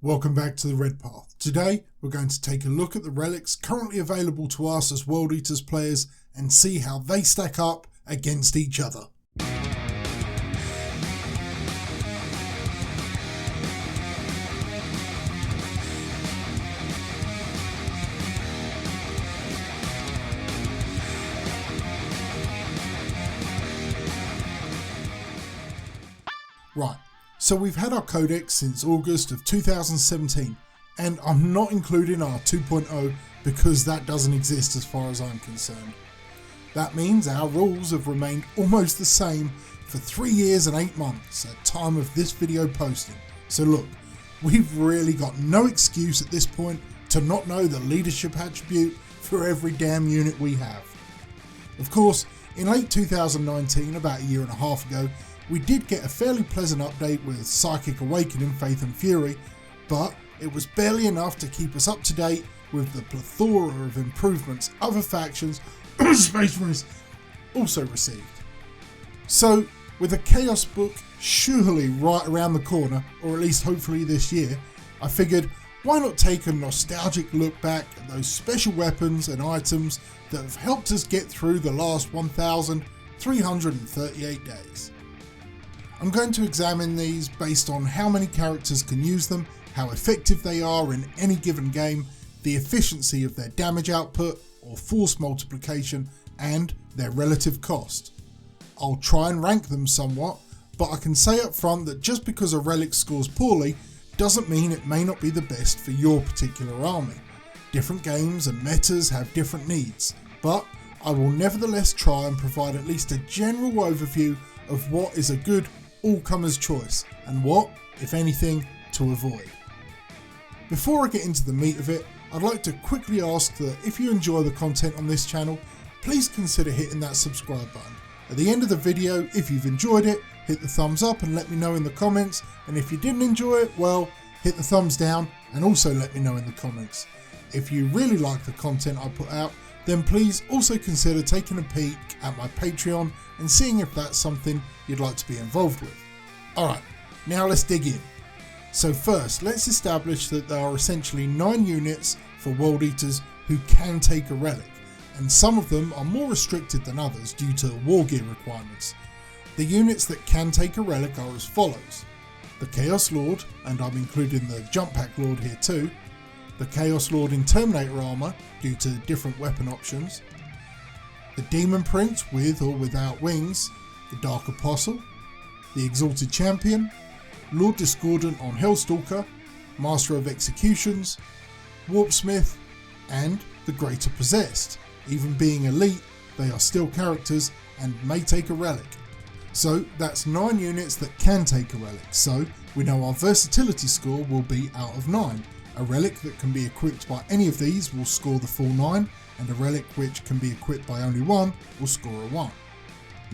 Welcome back to the Red Path. Today we're going to take a look at the relics currently available to us as World Eaters players and see how they stack up against each other. Right. So we've had our codex since August of 2017, and I'm not including our 2.0 because that doesn't exist as far as I'm concerned. That means our rules have remained almost the same for 3 years and 8 months at time of this video posting. So look, we've really got no excuse at this point to not know the leadership attribute for every damn unit we have. Of course, in late 2019, about a year and a half ago, we did get a fairly pleasant update with Psychic Awakening, Faith and Fury, but it was barely enough to keep us up to date with the plethora of improvements other factions Space Marines also received. So, with a Chaos book surely right around the corner, or at least hopefully this year, I figured why not take a nostalgic look back at those special weapons and items that have helped us get through the last 1,338 days. I'm going to examine these based on how many characters can use them, how effective they are in any given game, the efficiency of their damage output or force multiplication, and their relative cost. I'll try and rank them somewhat, but I can say up front that just because a relic scores poorly doesn't mean it may not be the best for your particular army. Different games and metas have different needs, but I will nevertheless try and provide at least a general overview of what is a good all-comers choice and what, if anything, to avoid. Before I get into the meat of it, I'd like to quickly ask that if you enjoy the content on this channel, please consider hitting that subscribe button. At the end of the video, if you've enjoyed it, hit the thumbs up and let me know in the comments, and if you didn't enjoy it, well, hit the thumbs down and also let me know in the comments. If you really like the content I put out, then please also consider taking a peek at my Patreon and seeing if that's something you'd like to be involved with. Alright, now let's dig in. So first, let's establish that there are essentially 9 units for World Eaters who can take a relic, and some of them are more restricted than others due to war gear requirements. The units that can take a relic are as follows: the Chaos Lord, and I'm including the Jump Pack Lord here too, the Chaos Lord in Terminator armour due to different weapon options, the Demon Prince with or without wings, the Dark Apostle, the Exalted Champion, Lord Discordant on Hellstalker, Master of Executions, Warpsmith, and the Greater Possessed. Even being elite, they are still characters and may take a relic. So that's 9 units that can take a relic, so we know our versatility score will be out of 9. A relic that can be equipped by any of these will score the full 9, and a relic which can be equipped by only one will score a 1.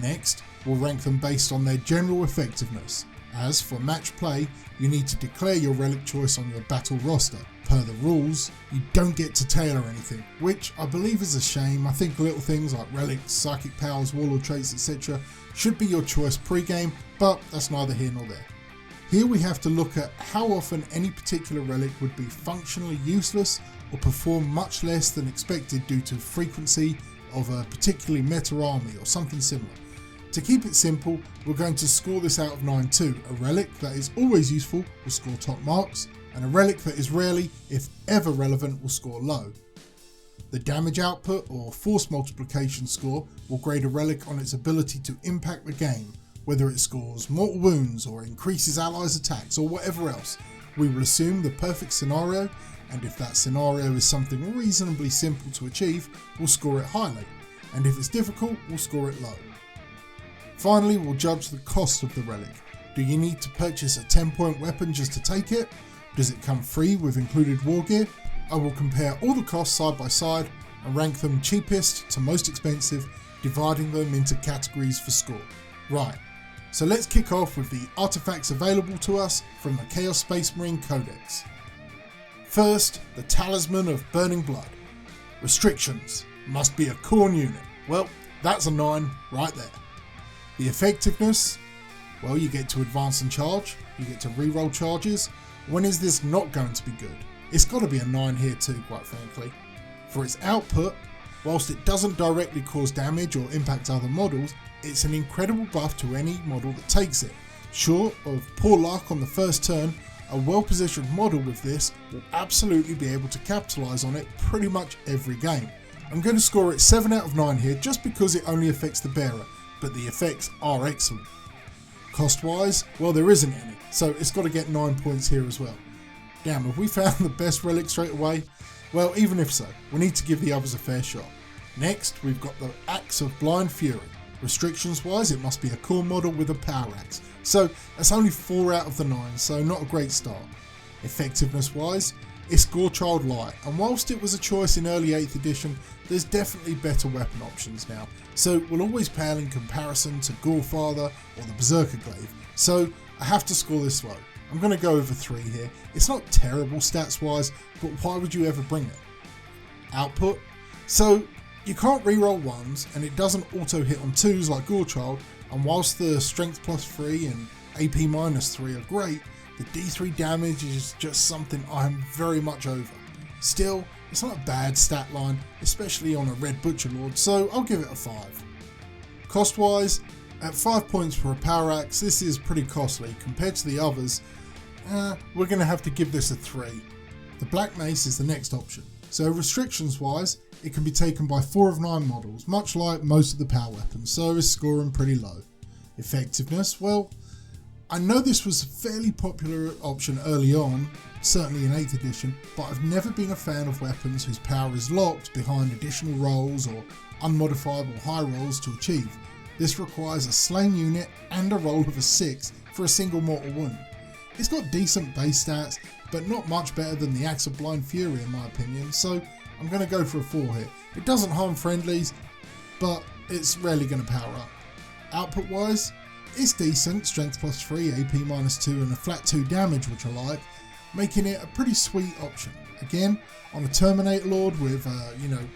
Next, we'll rank them based on their general effectiveness. As for match play, you need to declare your relic choice on your battle roster. Per the rules, you don't get to tailor anything, which I believe is a shame. I think little things like relics, psychic powers, warlord traits, etc. should be your choice pre-game, but that's neither here nor there. Here we have to look at how often any particular relic would be functionally useless or perform much less than expected due to frequency of a particularly meta army or something similar. To keep it simple, we're going to score this out of 9 too. A relic that is always useful will score top marks, and a relic that is rarely, if ever relevant, will score low. The damage output or force multiplication score will grade a relic on its ability to impact the game, whether it scores mortal wounds or increases allies' attacks or whatever else. We will assume the perfect scenario, and if that scenario is something reasonably simple to achieve, we'll score it highly, and if it's difficult, we'll score it low. Finally, we'll judge the cost of the relic. Do you need to purchase a 10-point weapon just to take it? Does it come free with included war gear? I will compare all the costs side by side and rank them cheapest to most expensive, dividing them into categories for score. Right, so let's kick off with the artifacts available to us from the Chaos Space Marine Codex. First, the Talisman of Burning Blood. Restrictions: must be a Khorne unit. Well, that's a 9 right there. The effectiveness: well, you get to advance and charge, you get to reroll charges, When is this not going to be good? It's got to be a 9 here too, quite frankly. For its output, whilst it doesn't directly cause damage or impact other models, it's an incredible buff to any model that takes it. Short of poor luck on the first turn, a well-positioned model with this will absolutely be able to capitalise on it pretty much every game. I'm going to score it 7 out of 9 here just because it only affects the bearer, but the effects are excellent. Cost-wise, well, there isn't any, so it's got to get 9 points here as well. Damn, have we found the best relic straight away? Well, even if so, we need to give the others a fair shot. Next, we've got the Axe of Blind Fury. Restrictions wise, it must be a core model with a power axe. So that's only 4 out of the 9, so not a great start. Effectiveness wise, it's Gorechild Light, and whilst it was a choice in early 8th edition, there's definitely better weapon options now. So we'll always pale in comparison to Gorefather or the Berserker Grave. So I have to score this low. I'm going to go over 3 here. It's not terrible stats wise, but why would you ever bring it? Output. So you can't reroll 1s, and it doesn't auto hit on 2s like Gorechild, and whilst the strength +3 and AP -3 are great, the D3 damage is just something I'm very much over. Still, it's not a bad stat line, especially on a Red Butcher Lord, so I'll give it a 5. Cost wise, at 5 points for a power axe, this is pretty costly compared to the others. We're going to have to give this a 3. The Black Mace is the next option. So restrictions wise, it can be taken by 4 of 9 models, much like most of the power weapons, so it's scoring pretty low. Effectiveness, well, I know this was a fairly popular option early on, certainly in 8th edition, but I've never been a fan of weapons whose power is locked behind additional rolls or unmodifiable high rolls to achieve. This requires a slain unit and a roll of a 6 for a single mortal wound. It's got decent base stats, but not much better than the Axe of Blind Fury in my opinion, so I'm going to go for a 4 here. It doesn't harm friendlies, but it's rarely going to power up. Output wise, it's decent, strength +3, AP -2 and a flat 2 damage, which I like, making it a pretty sweet option. Again, on a Terminator Lord with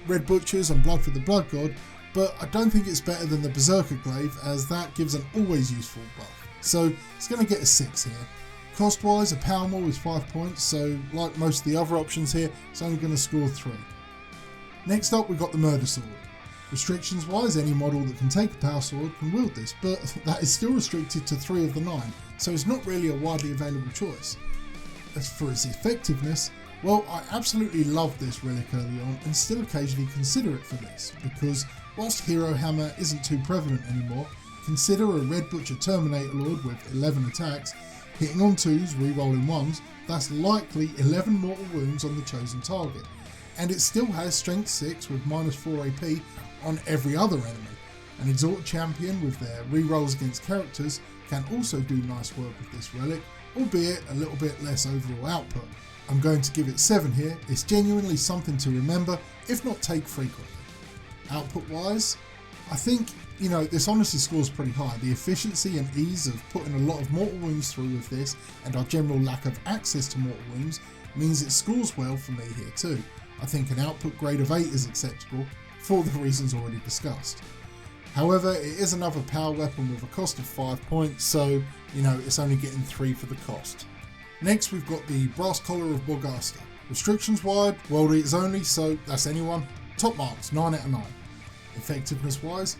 Red Butchers and Blood for the Blood God, but I don't think it's better than the Berserker Grave, as that gives an always useful buff. So it's going to get a 6 here. Cost wise, a power maul is 5 points, so like most of the other options here, it's only going to score 3. Next up, we've got the Murder Sword. Restrictions wise, any model that can take a power sword can wield this, but that is still restricted to 3 of the 9, so it's not really a widely available choice. As for its effectiveness, well, I absolutely love this relic early on and still occasionally consider it for this, because whilst Hero Hammer isn't too prevalent anymore, consider a Red Butcher Terminator Lord with 11 attacks, hitting on 2s, rerolling 1s, that's likely 11 mortal wounds on the chosen target. And it still has strength 6 with -4 AP on every other enemy. An Exalted Champion with their rerolls against characters can also do nice work with this relic, albeit a little bit less overall output. I'm going to give it 7 here. It's genuinely something to remember, if not take frequently. Output wise, I think, this honestly scores pretty high. The efficiency and ease of putting a lot of mortal wounds through with this, and our general lack of access to mortal wounds, means it scores well for me here too. I think an output grade of 8 is acceptable, for the reasons already discussed. However, it is another power weapon with a cost of 5 points, so, it's only getting 3 for the cost. Next, we've got the Brass Collar of Bogaster. Restrictions wide, world eaters only, so that's anyone. Top marks, 9 out of 9. Effectiveness wise,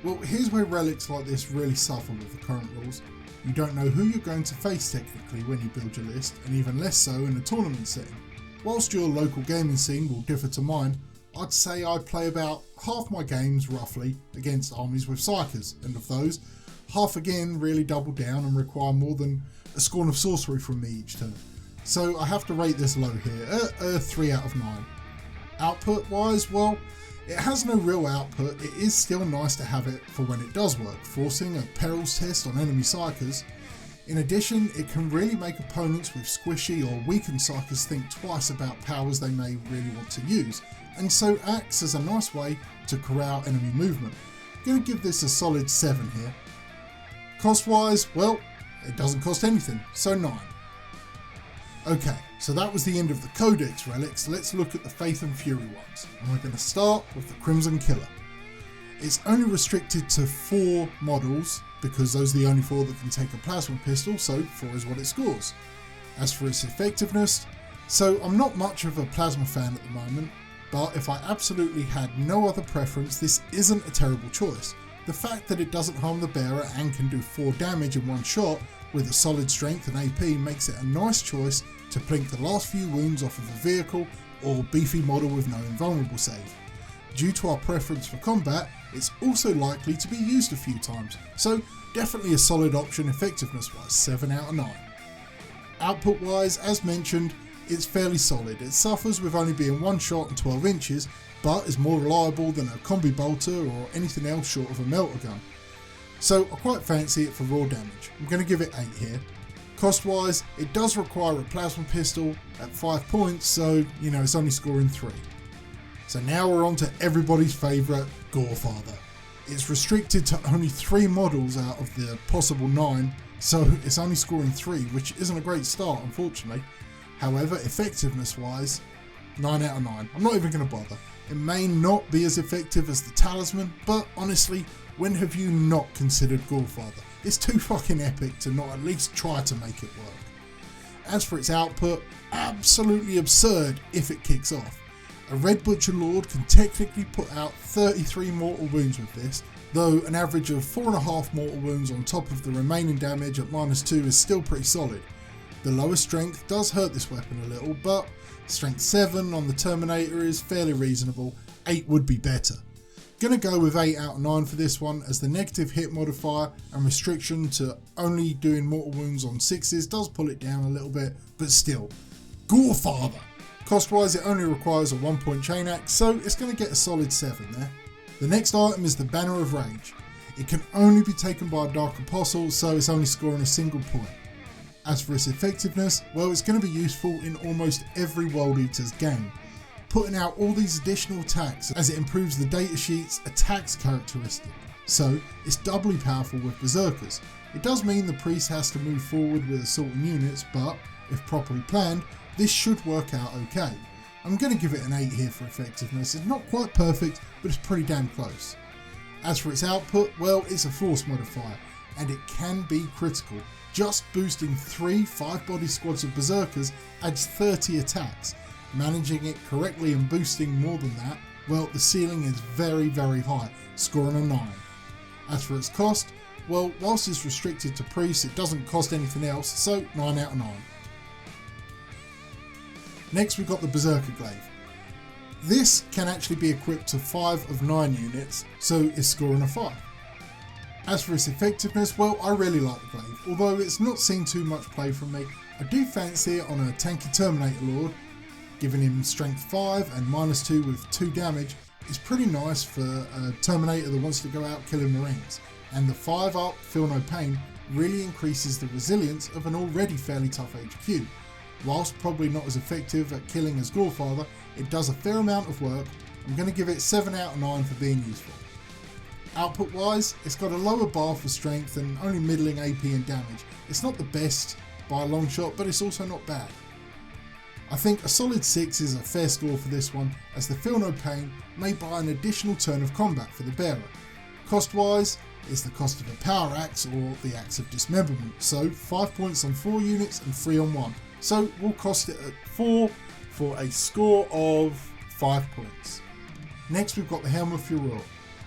well, here's where relics like this really suffer with the current rules. You don't know who you're going to face technically when you build your list, and even less so in a tournament setting. Whilst your local gaming scene will differ to mine, I'd say I play about half my games roughly against armies with Psykers, and of those, half again really double down and require more than a scorn of sorcery from me each turn. So I have to rate this low here, 3 out of 9. Output wise, well, it has no real output. It is still nice to have it for when it does work, forcing a perils test on enemy Psykers. In addition, it can really make opponents with squishy or weakened Psykers think twice about powers they may really want to use, and so acts as a nice way to corral enemy movement. I'm going to give this a solid 7 here. Cost wise, well, it doesn't cost anything, so 9. Okay, so that was the end of the Codex relics. Let's look at the Faith and Fury ones, and we're going to start with the Crimson Killer. It's only restricted to 4 models, because those are the only 4 that can take a plasma pistol, so 4 is what it scores. As for its effectiveness, so I'm not much of a plasma fan at the moment, but if I absolutely had no other preference, this isn't a terrible choice. The fact that it doesn't harm the bearer and can do 4 damage in one shot with a solid strength and AP makes it a nice choice to plink the last few wounds off of a vehicle or beefy model with no invulnerable save. Due to our preference for combat, it's also likely to be used a few times, so definitely a solid option effectiveness wise, 7 out of 9. Output wise, as mentioned, it's fairly solid. It suffers with only being one shot and 12 inches, but is more reliable than a combi bolter or anything else short of a melter gun. So I quite fancy it for raw damage. I'm going to give it 8 here. Cost wise, it does require a plasma pistol at 5 points, so it's only scoring 3. So now we're on to everybody's favourite, Gorefather. It's restricted to only 3 models out of the possible 9, so it's only scoring 3, which isn't a great start unfortunately. However, effectiveness wise, 9 out of 9. I'm not even going to bother. It may not be as effective as the Talisman, but honestly, when have you not considered Gorefather? It's too fucking epic to not at least try to make it work. As for its output, absolutely absurd if it kicks off. A Red Butcher Lord can technically put out 33 mortal wounds with this, though an average of 4.5 mortal wounds on top of the remaining damage at -2 is still pretty solid. The lower strength does hurt this weapon a little, but strength 7 on the Terminator is fairly reasonable. 8 would be better. Gonna go with 8 out of 9 for this one, as the negative hit modifier and restriction to only doing mortal wounds on 6s does pull it down a little bit, but still, Gorefather! Cost wise, it only requires a 1-point chain axe, so it's gonna get a solid 7 there. The next item is the Banner of Rage. It can only be taken by a Dark Apostle, so it's only scoring a single point. As for its effectiveness, well, it's going to be useful in almost every World Eater's game, putting out all these additional attacks as it improves the datasheet's attacks characteristic. So it's doubly powerful with Berserkers. It does mean the priest has to move forward with assaulting units, but if properly planned, this should work out okay. I'm going to give it an 8 here for effectiveness. It's not quite perfect, but it's pretty damn close. As for its output, well, it's a force modifier, and it can be critical. Just boosting 3 5-body squads of Berserkers adds 30 attacks. Managing it correctly and boosting more than that, well, the ceiling is very, very high, scoring a 9. As for its cost, well, whilst it's restricted to priests, it doesn't cost anything else, so 9 out of 9. Next we've got the Berserker Grave. This can actually be equipped to 5 of 9 units, so it's scoring a 5. As for its effectiveness, well, I really like the Glaive. Although it's not seen too much play from me, I do fancy it on a tanky Terminator Lord. Giving him strength 5 and -2 with 2 damage is pretty nice for a Terminator that wants to go out killing Marines. And the 5 up, Feel No Pain, really increases the resilience of an already fairly tough HQ. Whilst probably not as effective at killing as Gorefather, it does a fair amount of work. I'm going to give it 7 out of 9 for being useful. Output wise, it's got a lower bar for strength and only middling AP and damage. It's not the best by a long shot, but it's also not bad. I think a solid 6 is a fair score for this one, as the Feel No Pain may buy an additional turn of combat for the bearer. Cost wise, it's the cost of a power axe or the axe of dismemberment, so 5 points on 4 units and 3 on 1. So we'll cost it at 4 for a score of 5 points. Next we've got the Helm of Furor.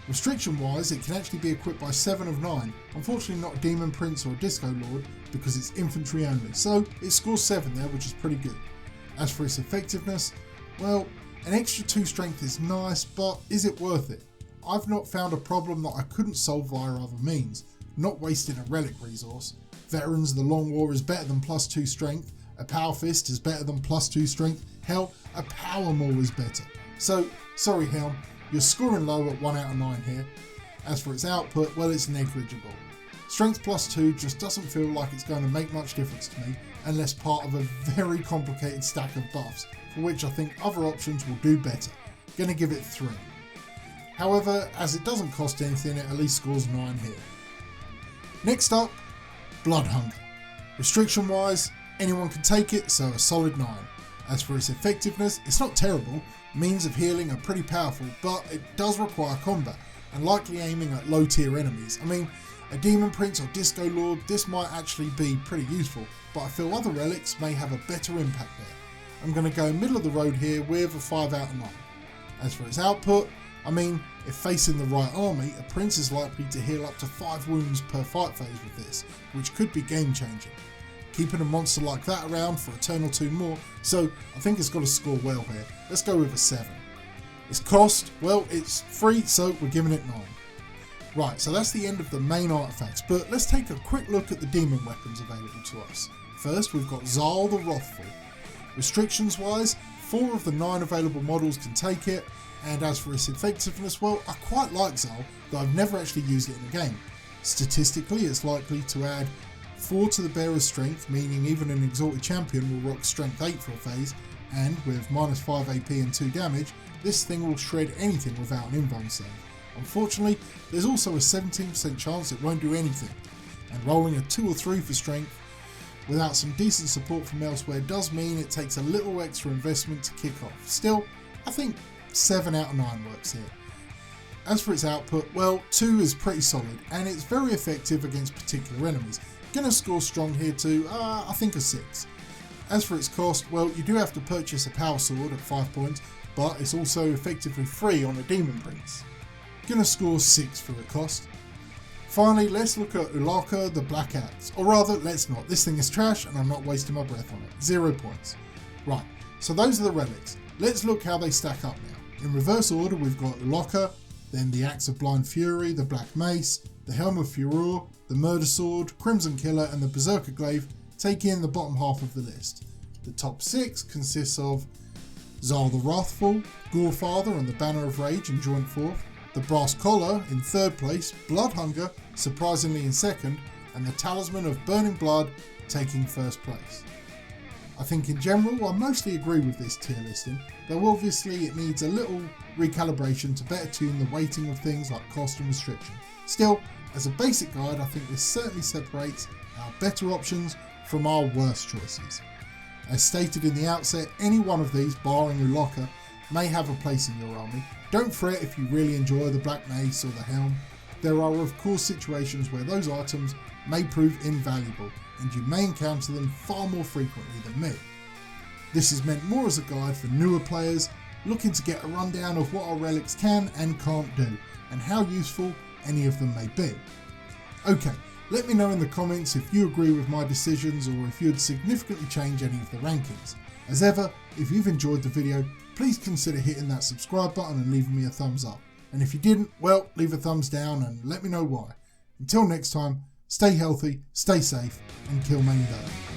Restriction wise, it can actually be equipped by 7 of 9, unfortunately not a Demon Prince or a Disco Lord because it's infantry only, so it scores 7 there, which is pretty good. As for its effectiveness, well, an extra 2 strength is nice, but is it worth it? I've not found a problem that I couldn't solve via other means, not wasting a relic resource. Veterans of the Long War is better than +2 strength, a Power Fist is better than +2 strength, hell, a Power Maul is better. So, sorry Helm, you're scoring low at 1 out of 9 here. As for its output, well, it's negligible. Strength +2 just doesn't feel like it's going to make much difference to me unless part of a very complicated stack of buffs, for which I think other options will do better. Gonna give it 3. However, as it doesn't cost anything, it at least scores 9 here. Next up, Blood Hunger. Restriction wise, anyone can take it, so a solid 9. As for its effectiveness, it's not terrible. Means of healing are pretty powerful, but it does require combat, and likely aiming at low tier enemies. I mean, a Demon Prince or Disco Lord, this might actually be pretty useful. but I feel other relics may have a better impact there. I'm going to go middle of the road here with a 5 out of 9. As for its output, I mean, if facing the right army, a prince is likely to heal up to 5 wounds per fight phase with this, which could be game changing. Keeping a monster like that around for a turn or two more, so I think it's got to score well here. Let's go with a 7. Its cost, well, it's free, so we're giving it 9. Right, so that's the end of the main artifacts, but let's take a quick look at the demon weapons available to us. First, we've got Zal the Wrathful. Restrictions wise, 4 of the 9 available models can take it, and as for its effectiveness, well, I quite like Zal, though I've never actually used it in a game. Statistically, it's likely to add 4 to the bearer's strength, meaning even an exalted champion will rock strength 8 for a phase, and with minus 5 AP and 2 damage, this thing will shred anything without an invuln save. Unfortunately, there's also a 17% chance it won't do anything, and rolling a 2 or 3 for strength without some decent support from elsewhere does mean it takes a little extra investment to kick off. Still, I think 7 out of 9 works here. As for its output, well, 2 is pretty solid, and it's very effective against particular enemies. Gonna score strong here too, I think a 6. As for its cost, well, you do have to purchase a power sword at 5 points, but it's also effectively free on a demon prince. Gonna score 6 for the cost. Finally, let's look at Ulaka the Black Axe, or rather, let's not. This thing is trash and I'm not wasting my breath on it. 0 points. Right, so those are the relics. Let's look how they stack up now. In reverse order, we've got Ulaka, then the Axe of Blind Fury, the Black Mace, the Helm of Furor, the Murder Sword, Crimson Killer and the Berserker Grave take in the bottom half of the list. The top 6 consists of Zal the Wrathful, Gorefather and the Banner of Rage in joint 4th, the Brass Collar in 3rd place, Bloodhunger surprisingly in 2nd, and the Talisman of Burning Blood taking 1st place. I think in general I mostly agree with this tier listing, though obviously it needs a little recalibration to better tune the weighting of things like cost and restriction. Still, as a basic guide, I think this certainly separates our better options from our worst choices. As stated in the outset, any one of these, barring Ulaka, may have a place in your army. Don't fret if you really enjoy the Black Mace or the Helm. There are of course situations where those items may prove invaluable, and you may encounter them far more frequently than me. This is meant more as a guide for newer players looking to get a rundown of what our relics can and can't do, and how useful any of them may be. Okay, let me know in the comments if you agree with my decisions or if you'd significantly change any of the rankings. As ever, if you've enjoyed the video, please consider hitting that subscribe button and leaving me a thumbs up. And if you didn't, well, leave a thumbs down and let me know why. Until next time, stay healthy, stay safe, and kill many days.